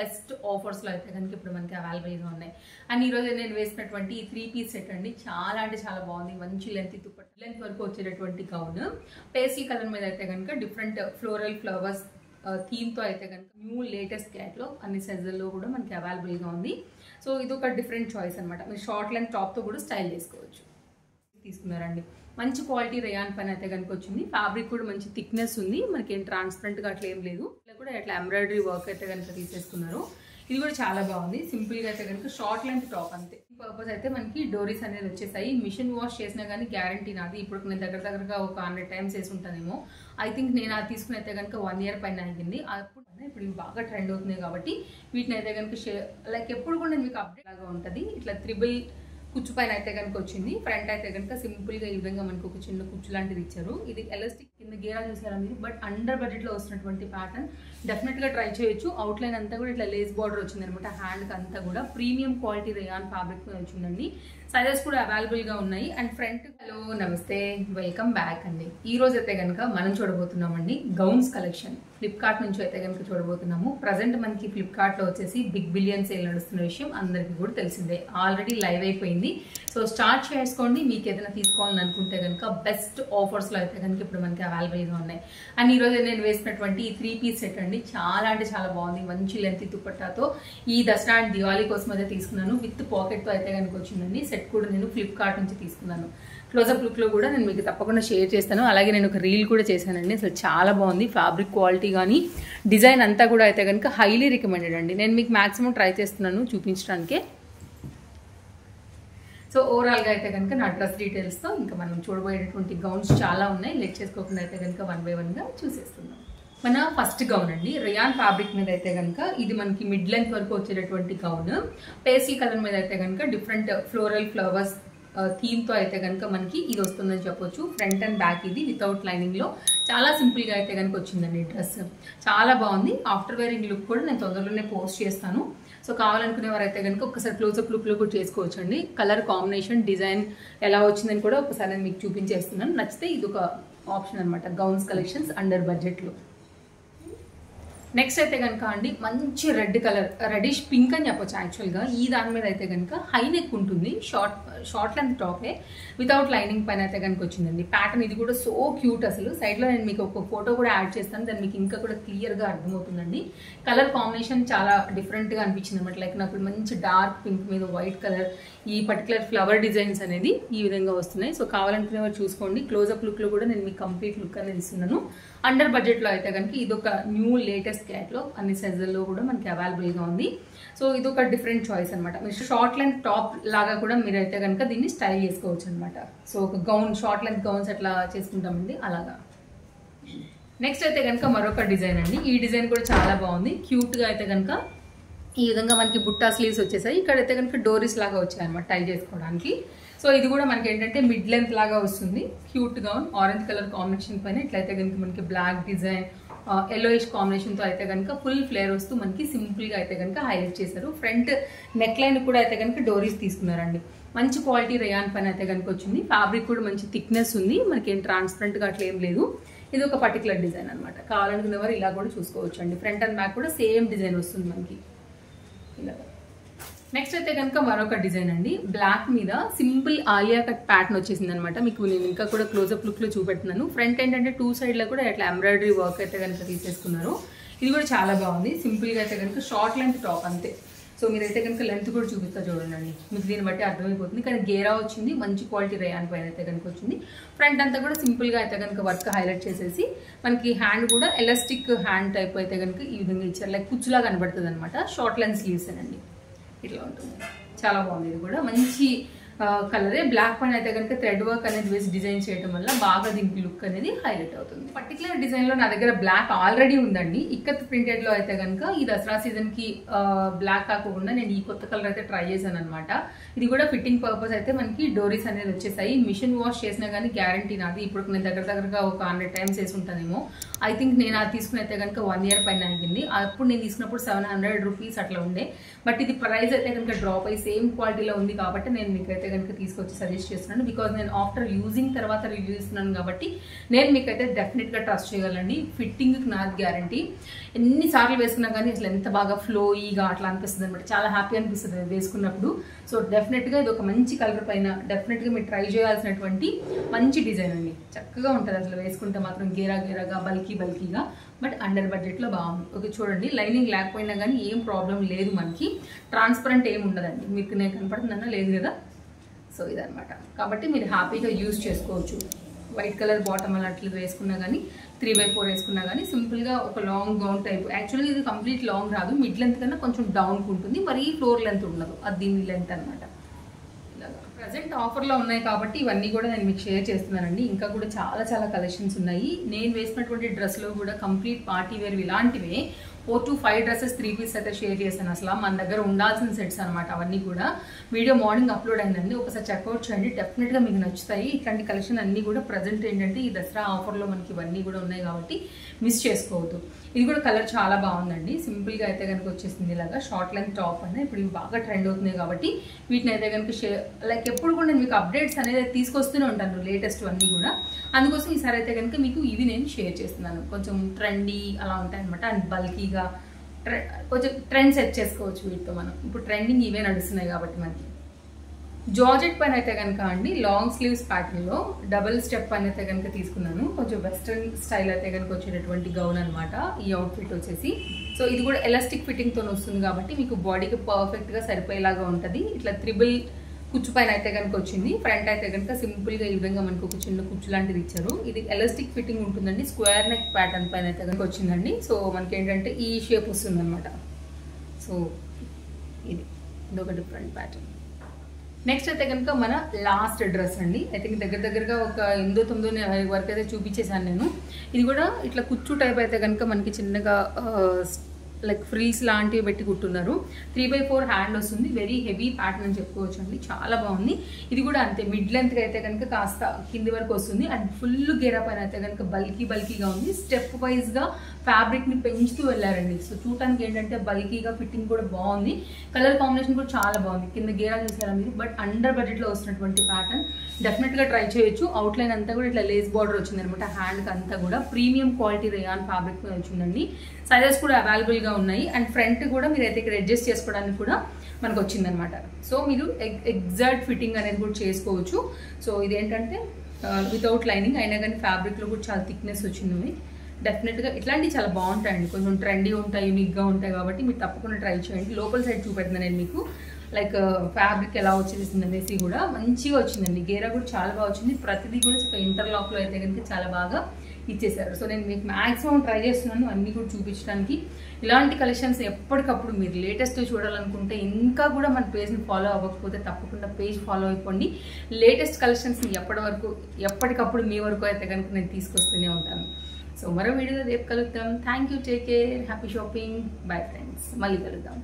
Best ఆఫర్స్లో అయితే కనుక ఇప్పుడు మనకి అవైలబుల్గా ఉన్నాయి. అండ్ ఈరోజు నేను వేసినటువంటి ఈ 3-పీస్ సెట్ అండి, చాలా అంటే చాలా బాగుంది. మంచి లెంత్ వరకు వచ్చేటటువంటి గౌన్, పేస్టల్ కలర్ మీద అయితే కనుక డిఫరెంట్ ఫ్లోరల్ ఫ్లవర్స్ థీమ్తో అయితే కనుక న్యూ లేటెస్ట్ క్యాట్లో అన్ని సైజుల్లో కూడా మనకి అవైలబుల్గా ఉంది. సో ఇది ఒక డిఫరెంట్ చాయిస్ అనమాట. మీరు షార్ట్ లెంత్ టాప్తో కూడా స్టైల్ చేసుకోవచ్చు. తీసుకున్నారండి, మంచి క్వాలిటీ రేయాన్ పైన అయితే కనుక వచ్చింది. ఫ్యాబ్రిక్ కూడా మంచి థిక్నెస్ ఉంది, మనకి ఏం ట్రాన్స్పరెంట్గా అట్లా ఏం లేదు. ఇలా కూడా అట్లా ఎంబ్రాయిడరీ వర్క్ అయితే కనుక తీసేసుకున్నారు. ఇది కూడా చాలా బాగుంది. సింపుల్గా అయితే కనుక షార్ట్ లెంత్ టాప్ అంతే. పర్పస్ అయితే మనకి డోరీస్ అనేది వచ్చేసాయి. మిషన్ వాష్ చేసినా కానీ గ్యారంటీ నాది. ఇప్పుడు నేను దగ్గరగా ఒక 100 టైమ్స్ వేసి ఉంటానేమో. ఐ థింక్ నేను అది తీసుకుని అయితే కనుక 1 year పైన అయింది. ఇప్పుడు ఇవి బాగా ట్రెండ్ అవుతున్నాయి కాబట్టి వీటిని అయితే కనుక లైక్ ఎప్పుడు కూడా నేను మీకు అప్డేట్ లాగా ఉంటుంది. ఇట్లా త్రిబుల్ కుచ్చు పైన అయితే కనుక వచ్చింది. ఫ్రంట్ అయితే కనుక సింపుల్గా ఈ విధంగా మనకు ఒక చిన్న కుచ్చు లాంటిది ఇచ్చారు. ఇది ఎలాస్టిక్ కింద గేరా చూసారా మీరు, బట్ అండర్ బడ్జెట్లో వస్తున్నటువంటి ప్యాటర్న్ డెఫినెట్గా ట్రై చేయొచ్చు. అవుట్లైన్ అంతా కూడా ఇట్లా లేస్ బార్డర్ వచ్చింది అనమాట. హ్యాండ్కి అంతా కూడా ప్రీమియం క్వాలిటీ రేయాన్ ఫ్యాబ్రిక్ వచ్చిందండి. సైజెస్ కూడా అవైలబుల్గా ఉన్నాయి. అండ్ ఫ్రంట్ హలో నమస్తే, వెల్కమ్ బ్యాక్ అండి. ఈ రోజు అయితే కనుక మనం చూడబోతున్నామండి గౌన్స్ కలెక్షన్. ఫ్లిప్కార్ట్ నుంచి అయితే కనుక చూడబోతున్నాము. ప్రజెంట్ మనకి ఫ్లిప్కార్ట్లో వచ్చేసి బిగ్ బిలియన్ సేల్ నడుస్తున్న విషయం అందరికీ కూడా తెలిసిందే. ఆల్రెడీ లైవ్ అయిపోయింది. సో స్టార్ట్ చేసుకోండి. మీకు ఏదైనా తీసుకోవాలని అనుకుంటే కనుక బెస్ట్ ఆఫర్స్లో అయితే కనుక ఇప్పుడు మనకి అవైలబుల్గా ఉన్నాయి. అండ్ ఈరోజు నేను వేసినటువంటి ఈ 3-పీస్ సెట్ అండి, చాలా అంటే చాలా బాగుంది. మంచి లెంత్ దుపట్టాతో ఈ దసరా అండ్ దివాళీ కోసం అయితే తీసుకున్నాను. విత్ పాకెట్తో అయితే కనుక వచ్చిందండి. సెట్ కూడా నేను ఫ్లిప్కార్ట్ నుంచి తీసుకున్నాను. క్లోజప్ లుక్లో కూడా నేను మీకు తప్పకుండా షేర్ చేస్తాను. అలాగే నేను ఒక రీల్ కూడా చేశానండి. అసలు చాలా బాగుంది. ఫ్యాబ్రిక్ క్వాలిటీ కానీ డిజైన్ అంతా కూడా అయితే కనుక హైలీ రికమెండెడ్ అండి. నేను మీకు మ్యాక్సిమం ట్రై చేస్తున్నాను చూపించడానికే. సో ఓవరాల్గా అయితే కనుక నా డ్రెస్ డీటెయిల్స్తో ఇంకా మనం చూడబోయేటటువంటి గౌన్స్ చాలా ఉన్నాయి. లెట్ చేసుకోకుండా అయితే కనుక 1 by 1గా చూసేస్తున్నాం. మన ఫస్ట్ గౌన్ అండి, రేయాన్ ఫ్యాబ్రిక్ మీద అయితే కనుక ఇది మనకి మిడ్ లెంత్ వరకు వచ్చేటటువంటి గౌన్. పేస్టల్ కలర్ మీద అయితే కనుక డిఫరెంట్ ఫ్లోరల్ ఫ్లవర్స్ థీమ్తో అయితే కనుక మనకి ఇది వస్తుందని చెప్పొచ్చు. ఫ్రంట్ అండ్ బ్యాక్ ఇది వితౌట్ లైనింగ్లో చాలా సింపుల్గా అయితే కనుక వచ్చిందండి. డ్రెస్ చాలా బాగుంది. ఆఫ్టర్ వేరింగ్ లుక్ కూడా నేను తొందరలోనే పోస్ట్ చేస్తాను. సో కావాలనుకునే వారు అయితే కనుక ఒకసారి క్లోజప్ లుక్లో కూడా చేసుకోవచ్చు అండి. కలర్ కాంబినేషన్ డిజైన్ ఎలా వచ్చిందని కూడా ఒకసారి నేను మీకు చూపించేస్తున్నాను. నచ్చితే ఇది ఒక ఆప్షన్ అనమాట. గౌన్స్ కలెక్షన్స్ అండర్ బడ్జెట్లో. నెక్స్ట్ అయితే కనుక అండి మంచి రెడ్ కలర్, రెడిష్ పింక్ అని చెప్పొచ్చు యాక్చువల్గా. ఈ దాని మీద అయితే కనుక హై నెక్ ఉంటుంది. షార్ట్ లెంత్ టాపే వితౌట్ లైనింగ్ పైన అయితే కనుక వచ్చిందండి. ప్యాటర్న్ ఇది కూడా సో క్యూట్. అసలు సైడ్లో నేను మీకు ఒక ఫోటో కూడా యాడ్ చేస్తాను, దాన్ని మీకు ఇంకా కూడా క్లియర్గా అర్థమవుతుందండి. కలర్ కాంబినేషన్ చాలా డిఫరెంట్గా అనిపించింది అనమాట. లైక్ నాకు మంచి డార్క్ పింక్ మీద వైట్ కలర్, ఈ పర్టికులర్ ఫ్లవర్ డిజైన్స్ అనేది ఈ విధంగా వస్తున్నాయి. సో కావాలనుకునే వారు చూసుకోండి. క్లోజప్ లుక్లో కూడా నేను మీకు కంప్లీట్ లుక్ అనేది ఇస్తున్నాను. అండర్ బడ్జెట్లో అయితే కనుక ఇదొక న్యూ లేటెస్ట్ క్యాట్లో అన్ని సైజుల్లో కూడా మనకి అవైలబుల్గా ఉంది. సో ఇది ఒక డిఫరెంట్ చాయిస్ అనమాట. మీరు షార్ట్ లెంత్ టాప్ లాగా కూడా మీరు అయితే కనుక దీన్ని స్టైల్ చేసుకోవచ్చు అనమాట. సో ఒక గౌన్, షార్ట్ లెంత్ గౌన్స్ అట్లా చేసుకుంటామండి అలాగా. నెక్స్ట్ అయితే కనుక మరొక డిజైన్ అండి. ఈ డిజైన్ కూడా చాలా బాగుంది. క్యూట్గా అయితే కనుక ఈ విధంగా మనకి బుట్టా స్లీవ్స్ వచ్చేసాయి. ఇక్కడైతే కనుక డోరీస్ లాగా వచ్చాయి అనమాట టై చేసుకోవడానికి. సో ఇది కూడా మనకి ఏంటంటే మిడ్ లెంత్ లాగా వస్తుంది. Cute gown, orange colour combination పైన ఇట్లయితే కనుక మనకి బ్లాక్ డిజైన్, ఎల్లోయిష్ కాంబినేషన్తో అయితే కనుక ఫుల్ ఫ్లేర్ వస్తూ మనకి సింపుల్గా అయితే కనుక హైలైట్ చేశారు. ఫ్రంట్ నెక్ లైన్ కూడా అయితే కనుక డోరీస్ తీసుకున్నారండి. మంచి క్వాలిటీ రేయాన్ పైన అయితే కనుక వచ్చింది. ఫ్యాబ్రిక్ కూడా మంచి థిక్నెస్ ఉంది, మనకి ఏం ట్రాన్స్పరెంట్గా అట్లా ఏం లేదు. ఇది ఒక పర్టికులర్ డిజైన్ అనమాట. కావాలనుకునే వారు ఇలా కూడా చూసుకోవచ్చు అండి. ఫ్రంట్ అండ్ బ్యాక్ కూడా సేమ్ డిజైన్ వస్తుంది మనకి ఇలా. నెక్స్ట్ అయితే కనుక మరొక డిజైన్ అండి. బ్లాక్ మీద సింపుల్ ఆలియా కట్ ప్యాటర్న్ వచ్చేసింది అనమాట. మీకు నేను ఇంకా కూడా క్లోజప్ లుక్లో చూపెడుతున్నాను. ఫ్రంట్ ఏంటంటే 2 sides కూడా ఇట్లా ఎంబ్రాయిడరీ వర్క్ అయితే కనుక తీసేసుకున్నారు. ఇది కూడా చాలా బాగుంది. సింపుల్గా అయితే కనుక షార్ట్ లెంత్ టాప్ అంతే. సో మీరైతే కనుక లెంత్ కూడా చూపిస్తా చూడండి, మీకు దీన్ని బట్టి అర్థమైపోతుంది. కానీ గేరా వచ్చింది, మంచి క్వాలిటీ రేయాన్ పైన అయితే కనుక వచ్చింది. ఫ్రంట్ అంతా కూడా సింపుల్గా అయితే కనుక వర్క్ హైలైట్ చేసేసి మనకి హ్యాండ్ కూడా ఎలాస్టిక్ హ్యాండ్ టైప్ అయితే కనుక ఈ విధంగా ఇచ్చారు. లైక్ కుచ్చులా కనబడుతుంది అనమాట. షార్ట్ లెంత్ స్లీవ్స్ అండి, ఇట్లా ఉంటుంది. చాలా బాగుంది. ఇది కూడా మంచి కలరే. బ్లాక్ పైన అయితే కనుక థ్రెడ్ వర్క్ అనేది వేసి డిజైన్ చేయడం వల్ల బాగా దీనికి లుక్ అనేది హైలైట్ అవుతుంది. పర్టికులర్ డిజైన్ లో నా దగ్గర బ్లాక్ ఆల్రెడీ ఉందండి. ఇక్కత్ ప్రింటెడ్ లో అయితే కనుక ఈ దసరా సీజన్ కి బ్లాక్ కాకుండా నేను ఈ కొత్త కలర్ అయితే ట్రై చేశాను అనమాట. ఇది కూడా ఫిట్టింగ్ పర్పస్ అయితే మనకి డోరీస్ అనేది వచ్చేసాయి. మిషన్ వాష్ చేసినా కానీ గ్యారంటీ నాది. ఇప్పుడు నేను దగ్గరగా ఒక 100 టైమ్స్ వేసి ఉంటానేమో. ఐ థింక్ నేను అది తీసుకుని అయితే కనుక 1 year పైన అయింది. అప్పుడు నేను తీసుకున్నప్పుడు 700 rupees అట్లా ఉండే. బట్ ఇది ప్రైస్ అయితే కనుక డ్రాప్ అయ్యి సేమ్ క్వాలిటీలో ఉంది కాబట్టి నేను మీకైతే కనుక తీసుకొచ్చి సజెస్ట్ చేస్తున్నాను. బికాజ్ నేను ఆఫ్టర్ యూజింగ్ తర్వాత రివ్యూ ఇస్తున్నాను కాబట్టి నేను మీకైతే డెఫినెట్గా ట్రస్ట్ చేయగలండి. ఫిట్టింగ్కి నాది గ్యారంటీ. ఎన్నిసార్లు వేసుకున్నా కానీ అసలు ఎంత బాగా ఫ్లోయిగా అట్లా అనిపిస్తుంది అనమాట. చాలా హ్యాపీ అనిపిస్తుంది వేసుకున్నప్పుడు. సో డెఫినెట్గా ఇది ఒక మంచి కలర్ పైన డెఫినెట్గా మీరు ట్రై చేయాల్సినటువంటి మంచి డిజైన్ అండి. చక్కగా ఉంటుంది అసలు వేసుకుంటే మాత్రం గేరాగా బల్కీగా, బట్ అండర్ బడ్జెట్లో బాగుంది. ఓకే చూడండి, లైనింగ్ లేకపోయినా కానీ ఏం ప్రాబ్లం లేదు, మనకి ట్రాన్స్పరెంట్ ఏమి ఉండదండి. మీకు నేను కనపడుతుందన్నా లేదు కదా. సో ఇదనమాట, కాబట్టి మీరు హ్యాపీగా యూజ్ చేసుకోవచ్చు. వైట్ కలర్ బాటమ్ అట్లా వేసుకున్నా కానీ 3/4 వేసుకున్నా కానీ సింపుల్గా ఒక లాంగ్ గౌన్ టైప్. యాక్చువల్గా ఇది కంప్లీట్ లాంగ్ రాదు, మిడ్ లెంత్ కన్నా కొంచెం డౌన్కి ఉంటుంది, మరీ ఫ్లోర్ లెంత్ ఉండదు, అది దీని లెంత్ అనమాట. ప్రజెంట్ ఆఫర్లో ఉన్నాయి కాబట్టి ఇవన్నీ కూడా నేను మీకు షేర్ చేస్తున్నానండి. ఇంకా కూడా చాలా కలెక్షన్స్ ఉన్నాయి. నేను వేసినటువంటి డ్రెస్లో కూడా కంప్లీట్ పార్టీ వేర్ ఇలాంటివే 4 to 5 డ్రెస్సెస్ 3 పీస్ అయితే షేర్ చేశాను. అసలు మన దగ్గర ఉండాల్సిన సెట్స్ అనమాట అవన్నీ కూడా. వీడియో మార్నింగ్ అప్లోడ్ అయిందండి, ఒకసారి చెక్అవుట్ చేయండి, డెఫినెట్గా మీకు నచ్చుతాయి. ఇట్లాంటి కలెక్షన్ అన్నీ కూడా ప్రజెంట్ ఏంటంటే ఈ దసరా ఆఫర్లో మనకి ఇవన్నీ కూడా ఉన్నాయి కాబట్టి మిస్ చేసుకోవద్దు. ఇది కూడా కలర్ చాలా బాగుందండి. సింపుల్గా అయితే కనుక వచ్చేసింది ఇలాగా షార్ట్ లెంత్ టాప్ అనేది. ఇప్పుడు ఇవి బాగా ట్రెండ్ అవుతున్నాయి కాబట్టి వీటిని అయితే కనుక లైక్ ఎప్పుడు కూడా నేను మీకు అప్డేట్స్ అనేది తీసుకొస్తూనే ఉంటాను, లేటెస్ట్ అన్నీ కూడా. అందుకోసం ఈసారి అయితే కనుక మీకు ఇవి నేను షేర్ చేస్తున్నాను. కొంచెం ట్రెండీ అలా ఉంటాయి అనమాట, అండ్ బల్కీగా కొంచెం ట్రెండ్ సెట్ చేసుకోవచ్చు వీటితో మనం. ఇప్పుడు ట్రెండింగ్ ఇవే నడుస్తున్నాయి కాబట్టి మనకి. జార్జెట్ పైన అయితే కనుక అండి లాంగ్ స్లీవ్స్ ప్యాటర్న్లో డబుల్ స్టెప్ పైన అయితే కనుక తీసుకున్నాను. కొంచెం వెస్ట్రన్ స్టైల్ అయితే కనుక వచ్చేటటువంటి గౌన్ అనమాట ఈ అవుట్ఫిట్ వచ్చేసి. సో ఇది కూడా ఎలాస్టిక్ ఫిట్టింగ్తో వస్తుంది కాబట్టి మీకు బాడీకి పర్ఫెక్ట్గా సరిపోయేలాగా ఉంటుంది. ఇట్లా త్రిబుల్ కుచ్చు పైన అయితే కనుక వచ్చింది. ఫ్రంట్ అయితే కనుక సింపుల్గా ఈ విధంగా మనకు ఒక చిన్న కుచ్చు లాంటిది ఇచ్చారు. ఇది ఎలాస్టిక్ ఫిట్టింగ్ ఉంటుందండి. స్క్వేర్ నెక్ ప్యాటర్న్ పైన అయితే కనుక వచ్చిందండి. సో మనకి ఏంటంటే ఈ షేప్ వస్తుంది అనమాట. సో ఇదొక డిఫరెంట్ ప్యాటర్న్. నెక్స్ట్ అయితే కనుక మన లాస్ట్ డ్రెస్ అండి. ఐ థింక్ దగ్గరగా ఒక 8-9 వరకు అయితే చూపించేసాను నేను. ఇది కూడా ఇట్లా కుచ్చు టైప్ అయితే కనుక మనకి చిన్నగా లైక్ ఫ్రిల్స్ లాంటివి పెట్టి కుట్టున్నారు. 3/4 హ్యాండ్ వస్తుంది. వెరీ హెవీ ప్యాటర్న్ అని చెప్పుకోవచ్చు అండి, చాలా బాగుంది. ఇది కూడా అంతే మిడ్ లెంత్గా అయితే కనుక కాస్త కింది వరకు వస్తుంది, అండ్ ఫుల్ గేరా పైన అయితే కనుక బల్కీగా ఉంది. స్టెప్ వైజ్గా ఫ్యాబ్రిక్ని పెంచుతూ వెళ్ళారండి. సో చూడటానికి ఏంటంటే బల్కీగా ఫిట్టింగ్ కూడా బాగుంది, కలర్ కాంబినేషన్ కూడా చాలా బాగుంది. కింద గేరా చూసారా మీరు, బట్ అండర్ బడ్జెట్లో వస్తున్నటువంటి ప్యాటర్న్ డెఫినెట్గా ట్రై చేయొచ్చు. అవుట్లైన్ అంతా కూడా ఇట్లా లేస్ బార్డర్ వచ్చింది అనమాట. హ్యాండ్కి అంతా కూడా ప్రీమియం క్వాలిటీ రేయాన్ ఫ్యాబ్రిక్ వచ్చిందండి. సైజెస్ కూడా అవైలబుల్గా ఉన్నాయి, అండ్ ఫ్రంట్ కూడా మీరు అయితే ఇక్కడ అడ్జస్ట్ చేసుకోవడానికి కూడా మనకు వచ్చిందనమాట. సో మీరు ఎగ్జాక్ట్ ఫిట్టింగ్ అనేది కూడా చేసుకోవచ్చు. సో ఇదేంటంటే వితౌట్ లైనింగ్ అయినా కానీ ఫ్యాబ్రిక్లో కూడా చాలా థిక్నెస్ వచ్చింది. డెఫినెట్గా ఇట్లాంటివి చాలా బాగుంటాయండి, కొంచెం ట్రెండీ ఉంటాయి, యూనిక్గా ఉంటాయి కాబట్టి మీరు తప్పకుండా ట్రై చేయండి. లోపల సైడ్ చూపెడుతున్నాను నేను మీకు, లైక్ ఫ్యాబ్రిక్ ఎలా వచ్చేసింది అనేసి కూడా మంచిగా వచ్చిందండి. గేరా కూడా చాలా బాగా వచ్చింది. ప్రతిదీ కూడా ఇంటర్లాక్లో అయితే కనుక చాలా బాగా ఇచ్చేసారు. సో నేను మీకు మ్యాక్సిమం ట్రై చేస్తున్నాను అన్నీ కూడా చూపించడానికి. ఇలాంటి కలెక్షన్స్ ఎప్పటికప్పుడు మీరు లేటెస్ట్ చూడాలనుకుంటే ఇంకా కూడా మన పేజ్ని ఫాలో అవ్వకపోతే తప్పకుండా పేజ్ ఫాలో అయిపోండి. లేటెస్ట్ కలెక్షన్స్ని ఎప్పటికప్పుడు మీ వరకు అయితే కనుక నేను తీసుకొస్తూనే ఉంటాను. సో మరో వీడియోలో రేపు కలుద్దాం. Thank you, take care, happy shopping, bye friends, మళ్ళీ కలుద్దాం.